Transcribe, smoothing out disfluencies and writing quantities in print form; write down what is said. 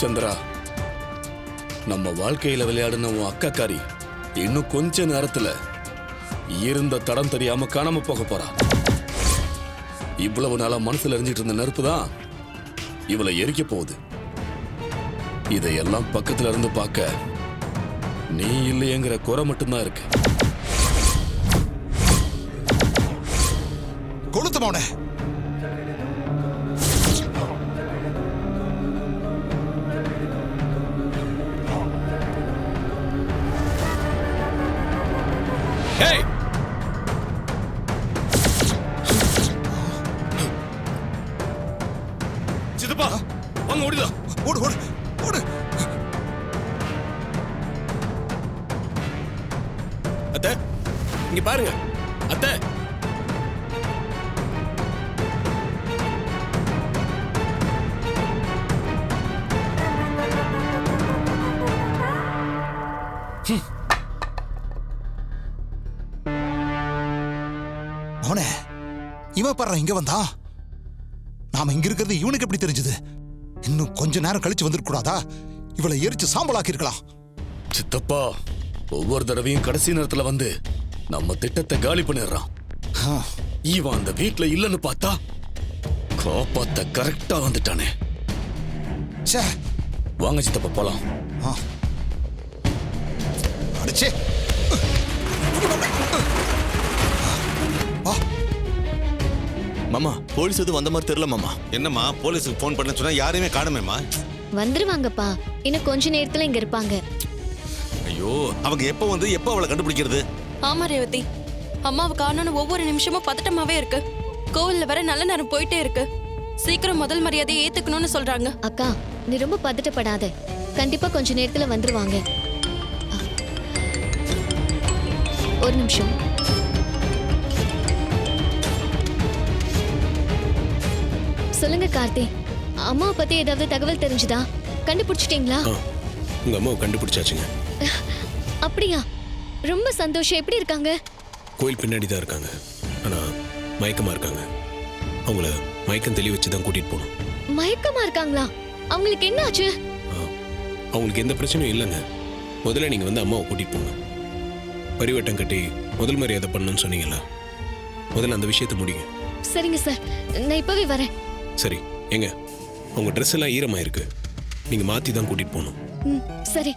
சந்திரா, நம்ம வாழ்க்கையில விளையாடின உன் அக்காக்காரி இன்னும் கொஞ்ச நேரத்துல இருந்த தடம் தெரியாம காணாம போக போறா. இவ்வளவு நாளா மனசுல எரிஞ்சிட்டு இருந்த நெருப்பு தான் இவளை எரிக்க போகுது. இதையெல்லாம் பக்கத்துல இருந்து பார்க்க நீ இல்லையேங்கிற குறை மட்டும்தான் இருக்கு. கொளுத்தமோன சித்தப்பா வாங்க, ஓடிடலாம். ஓடு ஓடு ஓடு. அத்தை இங்க பாருங்க. அத்தை மோனே, இவன் பாரு இங்க வந்தா. நாம இங்க இருக்கிறது இவனுக்கு எப்படி தெரிஞ்சது? இன்னும் கொஞ்ச நேரம் கழிச்சு வந்துருக்க கூடாதா? இவளை எரிச்சு சாம்பலாக்கி இருக்கலாம். சித்தப்பா ஒவ்வொரு தடவையும் கடைசி நேரத்துல வந்து நம்ம திட்டத்தை காலி பண்ணிடுறான். இவன் அந்த வீட்டுல இல்லன்னு பார்த்தா காப்பாத்த கரெக்டா வந்துட்டானே. வாங்க சித்தப்பா போலாம். அடிச்சே மாமா, போலீஸ் எதுவும் வந்த மாதிரி தெரியல மாமா. என்னம்மா போலீஸுக்கு ஃபோன் பண்ண சொன்னா யாரையுமே காணுமேம்மா. வந்துருவாங்கப்பா, இன்னும் கொஞ்ச நேரத்துல இங்க இருப்பாங்க. ஐயோ, அவங்க எப்போ வந்து எப்போ அவளை கண்டுபிடிக்கிறது? ஆமா ரேவதி, அம்மாவை காணோன்னு ஒவ்வொரு நிமிஷமும் பதட்டமாவே இருக்கு. கோவில்ல வர நல்ல நேரம் போயிட்டே இருக்கு. சீக்கிரம் முதல் மரியாதையை ஏத்துக்கணும்னு சொல்றாங்க. அக்கா, நீ ரொம்ப பதட்டப்படாத. கண்டிப்பா கொஞ்ச நேரத்துல வந்துருவாங்க. ஒரு நிமிஷம். சொல்லுங்க கார்த்தி, அம்மாவை பத்தி ஏதாவது தகவல் தெரிஞ்சுதா? கண்டுபிடிச்சிட்டீங்களா? உங்க அம்மாவை கண்டுபிடிச்சாச்சுங்க. அப்படியா? ரொம்ப சந்தோஷம். எப்படி இருக்காங்க? கோயில் பின்னாடி தான் இருக்காங்க. ஆனா மயக்கமா இருக்காங்க. அவங்கள மயக்கம் தெளி வச்சு தான் கூட்டிட்டு போகணும். மயக்கமா இருக்காங்களா? அவங்களுக்கு என்ன ஆச்சு? அவங்களுக்கு எந்த பிரச்சனையும் இல்லைங்க. முதல்ல நீங்க வந்து அம்மாவை கூட்டிட்டு போங்க. பரிவட்டம் கட்டி முதல் மரியாதை பண்ணணும்னு சொன்னீங்களா? முதல்ல அந்த விஷயத்தை முடிங்க. சரிங்க சார், நான் இப்பவே வரேன். சரி, எங்க உங்க ட்ரெஸ் எல்லாம் ஈரமா இருக்கு. நீங்க மாத்தி தான் கூட்டிட்டு போகணும். சரி.